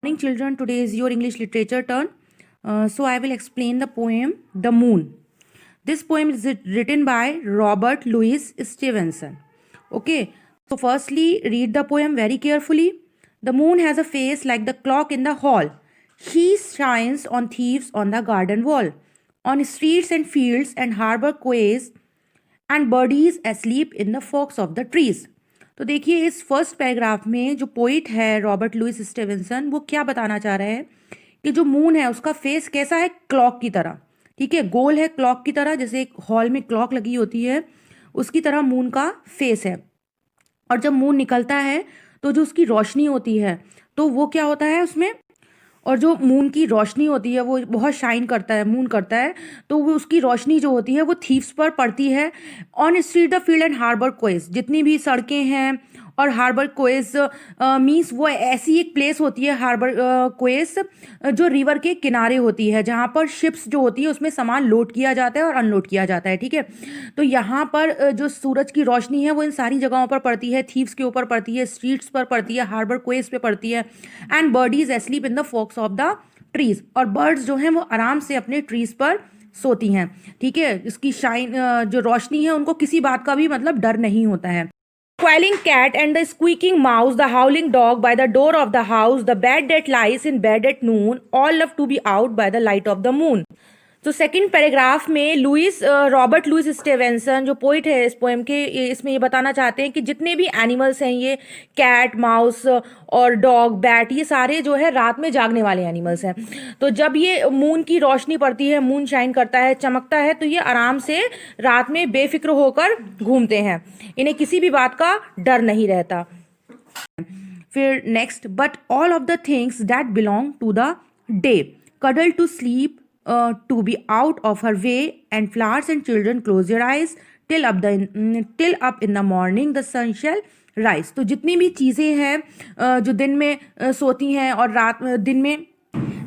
Morning children, today is your English literature turn. So I will explain the poem The Moon. This poem is written by Robert Louis Stevenson. Okay, so firstly read the poem very carefully. The moon has a face like the clock in the hall. She shines on thieves on the garden wall, on streets and fields and harbor quays and birdies asleep in the forks of the trees. तो देखिए इस first paragraph में जो poet है Robert Louis Stevenson वो क्या बताना चाह रहे हैं कि जो मून है उसका फेस कैसा है, क्लॉक की तरह. ठीक है, गोल है क्लॉक की तरह, जैसे एक हॉल में क्लॉक लगी होती है उसकी तरह मून का फेस है. और जब मून निकलता है तो जो उसकी रोशनी होती है तो वो क्या होता है उसमें, और जो मून की रोशनी होती है वो बहुत शाइन करता है, मून करता है, तो वो उसकी रोशनी जो होती है वो थीव्स पर पड़ती है. On street the field and harbour quays, जितनी भी सड़कें हैं, और हार्बर कोएस मीन्स वो ऐसी एक प्लेस होती है हार्बर कोएस जो रिवर के किनारे होती है, जहाँ पर शिप्स जो होती है उसमें सामान लोड किया जाता है और अनलोड किया जाता है. ठीक है, तो यहाँ पर जो सूरज की रोशनी है वो इन सारी जगहों पर पड़ती है, थीव्स के ऊपर पड़ती है, स्ट्रीट्स पर पड़ती है, हार्बर कोएस पे पड़ती है. And birdies asleep in the forks of the trees, और बर्ड्स जो हैं वो आराम से अपने ट्रीज पर सोती हैं. ठीक है, इसकी शाइन जो रोशनी है उनको किसी बात का भी मतलब डर नहीं होता है. Squalling cat and the squeaking mouse, the howling dog by the door of the house, the bat that lies in bed at noon, all love to be out by the light of the moon. तो second paragraph में Robert Louis Stevenson जो poet है इस poem के, इसमें ये बताना चाहते हैं कि जितने भी एनिमल्स हैं, ये कैट, माउस और डॉग, बैट, ये सारे जो है रात में जागने वाले एनिमल्स हैं. तो जब ये मून की रोशनी पड़ती है, मून शाइन करता है, चमकता है, तो ये आराम से रात में बेफिक्र होकर घूमते हैं, इन्हें किसी भी बात का डर नहीं रहता. फिर next, but all of the things that belong to the day cuddle to sleep, to be out of her way, and flowers and children close your eyes till up in the morning the sun shall rise. तो जितनी भी चीज़ें हैं जो दिन में सोती हैं और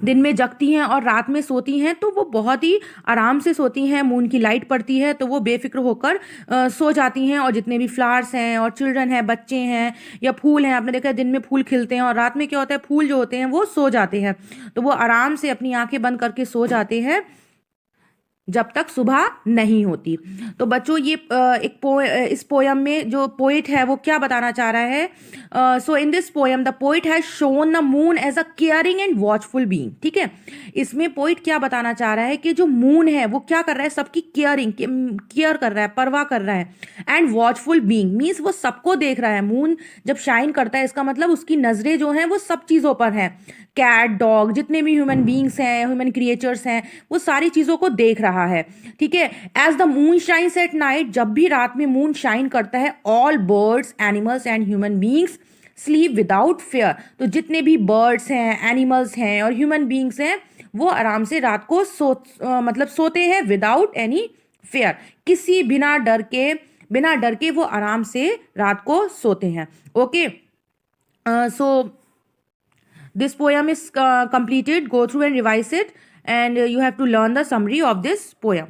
दिन में जगती हैं और रात में सोती हैं, तो वो बहुत ही आराम से सोती हैं. मून की लाइट पड़ती है तो वो बेफिक्र होकर सो जाती हैं. और जितने भी फ्लावर्स हैं और चिल्ड्रन हैं, बच्चे हैं या फूल हैं, आपने देखा है दिन में फूल खिलते हैं और रात में क्या होता है, फूल जो होते हैं वो सो जाते हैं. तो वो आराम से अपनी आंखें बंद करके सो जाते हैं जब तक सुबह नहीं होती. तो बच्चों ये इस पोयम में जो पोइट है वो क्या बताना चाह रहा है. So in this poem the poet has shown the moon as a caring and watchful being. ठीक है, इसमें पोइट क्या बताना चाह रहा है कि जो मून है वो क्या कर रहा है, सबकी केयर कर रहा है, परवाह कर रहा है. एंड वॉचफुल बीइंग मीन्स वो सबको देख रहा है. मून जब शाइन करता है इसका मतलब उसकी नजरें जो हैं वो सब चीज़ों पर हैं. कैट, डॉग, जितने भी ह्यूमन बींग्स हैं, ह्यूमन क्रिएचर्स हैं, वो सारी चीज़ों को देख रहा है. ठीक है, as the moon shines at night, जब भी रात में मून शाइन करता है, all birds, animals and human beings sleep without fear. तो जितने भी बर्ड्स हैं, एनिमल्स हैं और ह्यूमन बींग्स हैं वो आराम से रात को सोते हैं विदाउट एनी फेयर, किसी बिना डर के वो आराम से रात को सोते हैं. Okay, so this poem is completed. Go through and revise it, and you have to learn the summary of this poem.